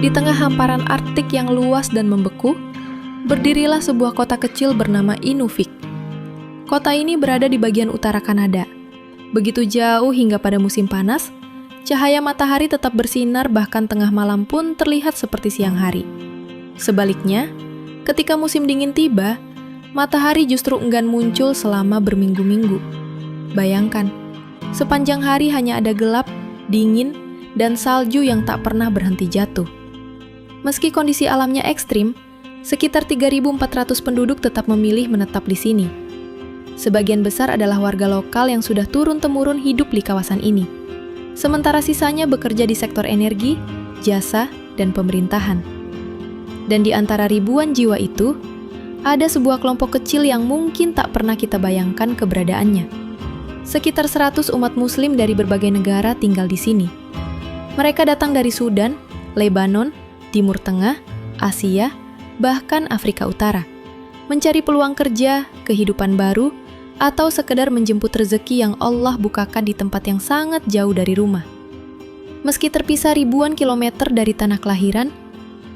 Di tengah hamparan Arktik yang luas dan membeku, berdirilah sebuah kota kecil bernama Inuvik. Kota ini berada di bagian utara Kanada. Begitu jauh hingga pada musim panas, cahaya matahari tetap bersinar, bahkan tengah malam pun terlihat seperti siang hari. Sebaliknya, ketika musim dingin tiba, matahari justru enggan muncul selama berminggu-minggu. Bayangkan, sepanjang hari hanya ada gelap, dingin, dan salju yang tak pernah berhenti jatuh. Meski kondisi alamnya ekstrim, sekitar 3.400 penduduk tetap memilih menetap di sini. Sebagian besar adalah warga lokal yang sudah turun-temurun hidup di kawasan ini. Sementara sisanya bekerja di sektor energi, jasa, dan pemerintahan. Dan di antara ribuan jiwa itu, ada sebuah kelompok kecil yang mungkin tak pernah kita bayangkan keberadaannya. Sekitar 100 umat muslim dari berbagai negara tinggal di sini. Mereka datang dari Sudan, Lebanon, Timur Tengah, Asia, bahkan Afrika Utara, mencari peluang kerja, kehidupan baru, atau sekedar menjemput rezeki yang Allah bukakan di tempat yang sangat jauh dari rumah. Meski terpisah ribuan kilometer dari tanah kelahiran,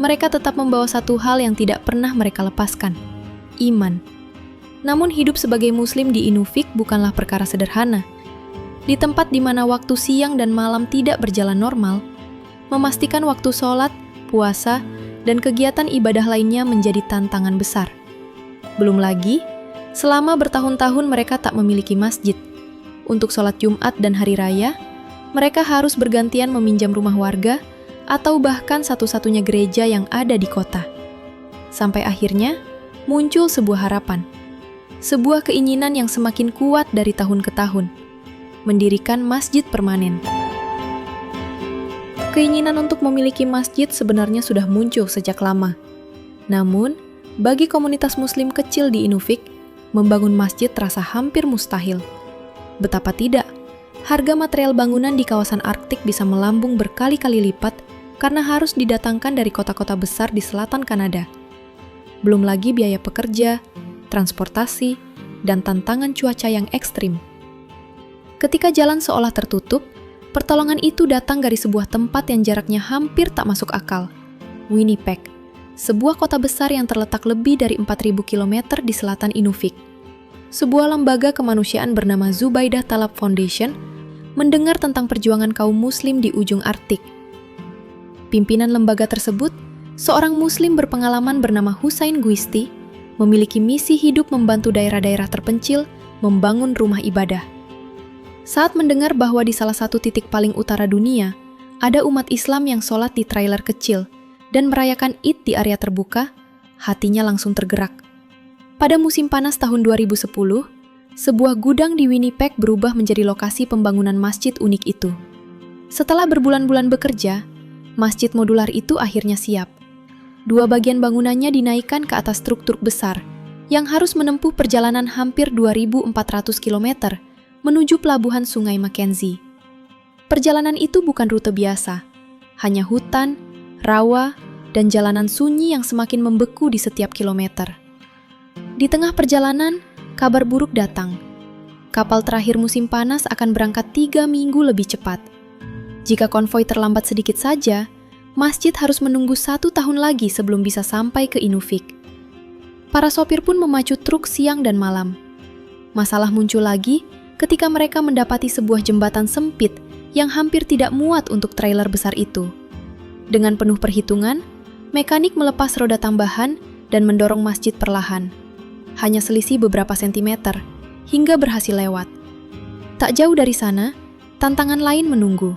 mereka tetap membawa satu hal yang tidak pernah mereka lepaskan, iman. Namun hidup sebagai muslim di Inuvik bukanlah perkara sederhana. Di tempat di mana waktu siang dan malam tidak berjalan normal, memastikan waktu sholat, puasa, dan kegiatan ibadah lainnya menjadi tantangan besar. Belum lagi, selama bertahun-tahun mereka tak memiliki masjid. Untuk sholat Jumat dan Hari Raya, mereka harus bergantian meminjam rumah warga atau bahkan satu-satunya gereja yang ada di kota. Sampai akhirnya, muncul sebuah harapan. Sebuah keinginan yang semakin kuat dari tahun ke tahun. Mendirikan masjid permanen. Keinginan untuk memiliki masjid sebenarnya sudah muncul sejak lama. Namun, bagi komunitas muslim kecil di Inuvik, membangun masjid terasa hampir mustahil. Betapa tidak, harga material bangunan di kawasan Arktik bisa melambung berkali-kali lipat karena harus didatangkan dari kota-kota besar di selatan Kanada. Belum lagi biaya pekerja, transportasi, dan tantangan cuaca yang ekstrim. Ketika jalan seolah tertutup, pertolongan itu datang dari sebuah tempat yang jaraknya hampir tak masuk akal, Winnipeg, sebuah kota besar yang terletak lebih dari 4.000 km di selatan Inuvik. Sebuah lembaga kemanusiaan bernama Zubaidah Talab Foundation mendengar tentang perjuangan kaum muslim di ujung Arktik. Pimpinan lembaga tersebut, seorang muslim berpengalaman bernama Hussein Guisti, memiliki misi hidup membantu daerah-daerah terpencil membangun rumah ibadah. Saat mendengar bahwa di salah satu titik paling utara dunia, ada umat Islam yang sholat di trailer kecil dan merayakan Id di area terbuka, hatinya langsung tergerak. Pada musim panas tahun 2010, sebuah gudang di Winnipeg berubah menjadi lokasi pembangunan masjid unik itu. Setelah berbulan-bulan bekerja, masjid modular itu akhirnya siap. Dua bagian bangunannya dinaikkan ke atas truk-truk besar, yang harus menempuh perjalanan hampir 2.400 km menuju pelabuhan Sungai Mackenzie. Perjalanan itu bukan rute biasa, hanya hutan, rawa, dan jalanan sunyi yang semakin membeku di setiap kilometer. Di tengah perjalanan, kabar buruk datang. Kapal terakhir musim panas akan berangkat 3 minggu lebih cepat. Jika konvoi terlambat sedikit saja, masjid harus menunggu 1 tahun lagi sebelum bisa sampai ke Inuvik. Para sopir pun memacu truk siang dan malam. Masalah muncul lagi ketika mereka mendapati sebuah jembatan sempit yang hampir tidak muat untuk trailer besar itu. Dengan penuh perhitungan, mekanik melepas roda tambahan dan mendorong masjid perlahan. Hanya selisih beberapa sentimeter, hingga berhasil lewat. Tak jauh dari sana, tantangan lain menunggu.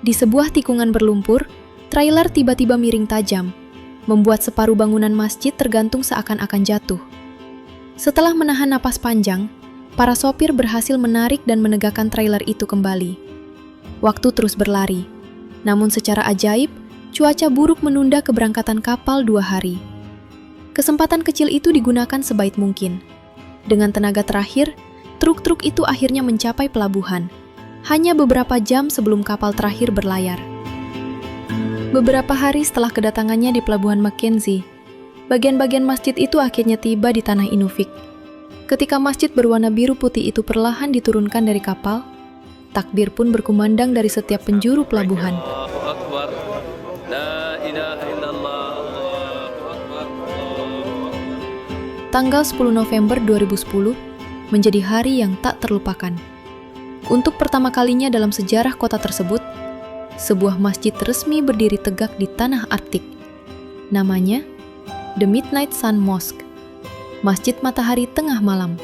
Di sebuah tikungan berlumpur, trailer tiba-tiba miring tajam, membuat separuh bangunan masjid tergantung seakan-akan jatuh. Setelah menahan napas panjang, para sopir berhasil menarik dan menegakkan trailer itu kembali. Waktu terus berlari, namun secara ajaib, cuaca buruk menunda keberangkatan kapal 2 hari. Kesempatan kecil itu digunakan sebaik mungkin. Dengan tenaga terakhir, truk-truk itu akhirnya mencapai pelabuhan, hanya beberapa jam sebelum kapal terakhir berlayar. Beberapa hari setelah kedatangannya di pelabuhan Mackenzie, bagian-bagian masjid itu akhirnya tiba di tanah Inuvik. Ketika masjid berwarna biru putih itu perlahan diturunkan dari kapal, takbir pun berkumandang dari setiap penjuru pelabuhan. tanggal 10 November 2010 menjadi hari yang tak terlupakan. Untuk pertama kalinya dalam sejarah kota tersebut, sebuah masjid resmi berdiri tegak di tanah Arktik. Namanya The Midnight Sun Mosque, Masjid Matahari Tengah Malam.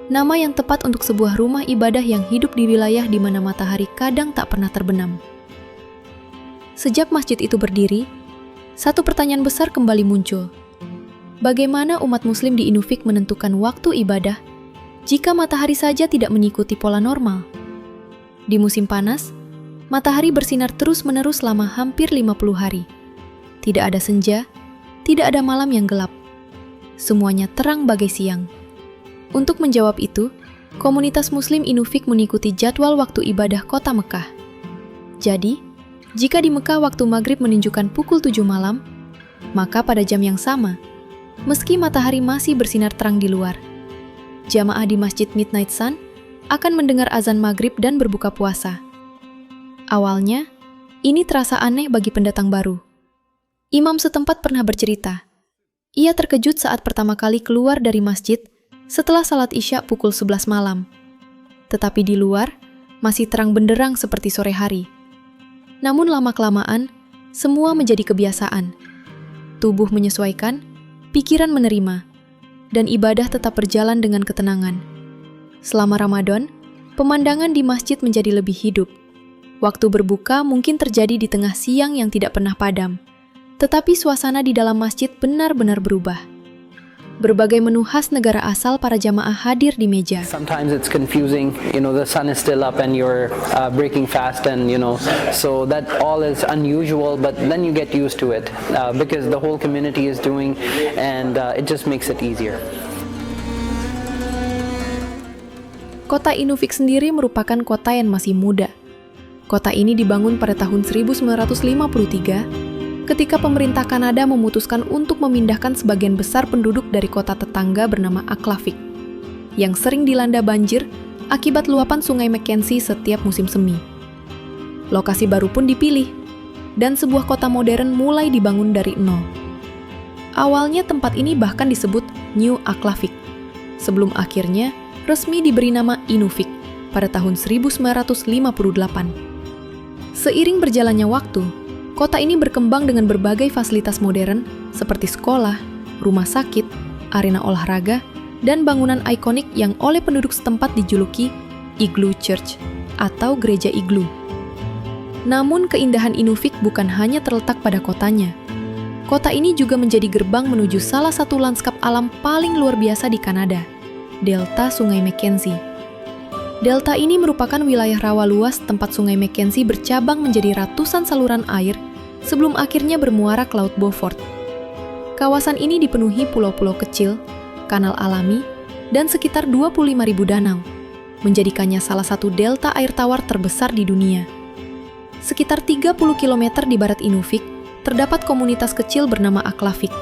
Nama yang tepat untuk sebuah rumah ibadah yang hidup di wilayah di mana matahari kadang tak pernah terbenam. Sejak masjid itu berdiri, satu pertanyaan besar kembali muncul. Bagaimana umat muslim di Inuvik menentukan waktu ibadah jika matahari saja tidak mengikuti pola normal? Di musim panas, matahari bersinar terus-menerus selama hampir 50 hari. Tidak ada senja, tidak ada malam yang gelap. Semuanya terang bagai siang. Untuk menjawab itu, komunitas muslim Inuvik mengikuti jadwal waktu ibadah kota Mekah. Jadi, jika di Mekah waktu maghrib menunjukkan pukul 7 malam, maka pada jam yang sama, meski matahari masih bersinar terang di luar, jamaah di Masjid Midnight Sun akan mendengar azan maghrib dan berbuka puasa. Awalnya, ini terasa aneh bagi pendatang baru. Imam setempat pernah bercerita, ia terkejut saat pertama kali keluar dari masjid setelah salat Isya pukul 11 malam. Tetapi di luar, masih terang benderang seperti sore hari. Namun lama-kelamaan, semua menjadi kebiasaan. Tubuh menyesuaikan, pikiran menerima, dan ibadah tetap berjalan dengan ketenangan. Selama Ramadan, pemandangan di masjid menjadi lebih hidup. Waktu berbuka mungkin terjadi di tengah siang yang tidak pernah padam, tetapi suasana di dalam masjid benar-benar berubah. Berbagai menu khas negara asal para jamaah hadir di meja. Sometimes it's confusing, the sun is still up and you're breaking fast and, so that all is unusual, but then you get used to it because the whole community is doing and it just makes it easier. Kota Inuvik sendiri merupakan kota yang masih muda. Kota ini dibangun pada tahun 1953 ketika pemerintah Kanada memutuskan untuk memindahkan sebagian besar penduduk dari kota tetangga bernama Aklavik, yang sering dilanda banjir akibat luapan sungai Mackenzie setiap musim semi. Lokasi baru pun dipilih, dan sebuah kota modern mulai dibangun dari nol. Awalnya tempat ini bahkan disebut New Aklavik, sebelum akhirnya resmi diberi nama Inuvik pada tahun 1958. Seiring berjalannya waktu, kota ini berkembang dengan berbagai fasilitas modern seperti sekolah, rumah sakit, arena olahraga, dan bangunan ikonik yang oleh penduduk setempat dijuluki Igloo Church atau Gereja Igloo. Namun keindahan Inuvik bukan hanya terletak pada kotanya. Kota ini juga menjadi gerbang menuju salah satu lanskap alam paling luar biasa di Kanada, Delta Sungai Mackenzie. Delta ini merupakan wilayah rawa luas tempat Sungai Mackenzie bercabang menjadi ratusan saluran air sebelum akhirnya bermuara ke Laut Beaufort. Kawasan ini dipenuhi pulau-pulau kecil, kanal alami, dan sekitar 25.000 danau, menjadikannya salah satu delta air tawar terbesar di dunia. Sekitar 30 km di barat Inuvik, terdapat komunitas kecil bernama Aklavik,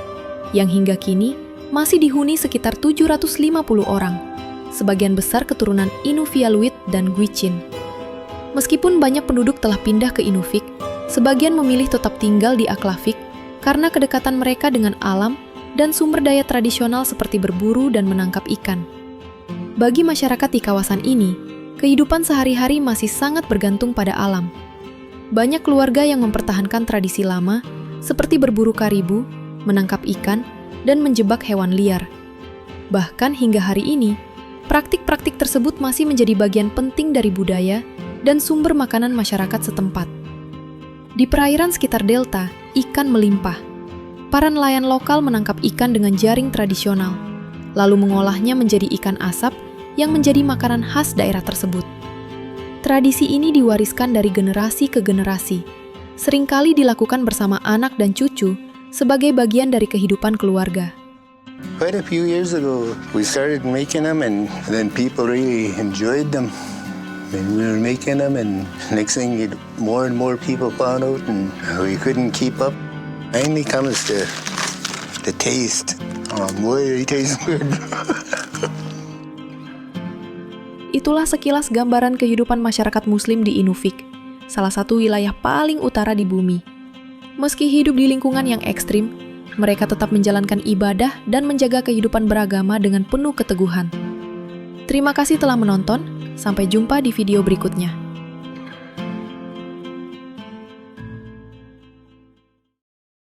yang hingga kini masih dihuni sekitar 750 orang, sebagian besar keturunan Inuvialuit dan Gwich'in. Meskipun banyak penduduk telah pindah ke Inuvik, sebagian memilih tetap tinggal di Aklavik karena kedekatan mereka dengan alam dan sumber daya tradisional seperti berburu dan menangkap ikan. Bagi masyarakat di kawasan ini, kehidupan sehari-hari masih sangat bergantung pada alam. Banyak keluarga yang mempertahankan tradisi lama seperti berburu karibu, menangkap ikan, dan menjebak hewan liar. Bahkan hingga hari ini, praktik-praktik tersebut masih menjadi bagian penting dari budaya dan sumber makanan masyarakat setempat. Di perairan sekitar delta, ikan melimpah. Para nelayan lokal menangkap ikan dengan jaring tradisional, lalu mengolahnya menjadi ikan asap yang menjadi makanan khas daerah tersebut. Tradisi ini diwariskan dari generasi ke generasi, seringkali dilakukan bersama anak dan cucu sebagai bagian dari kehidupan keluarga. Quite a few years ago, we started making them and then people really enjoyed them. And we were making them, and next thing, more and more people found out, and we couldn't keep up. Mainly comes to the taste. Oh boy, it tastes good. Itulah sekilas gambaran kehidupan masyarakat Muslim di Inuvik, salah satu wilayah paling utara di bumi. Meski hidup di lingkungan yang ekstrim, mereka tetap menjalankan ibadah dan menjaga kehidupan beragama dengan penuh keteguhan. Terima kasih telah menonton, sampai jumpa di video berikutnya.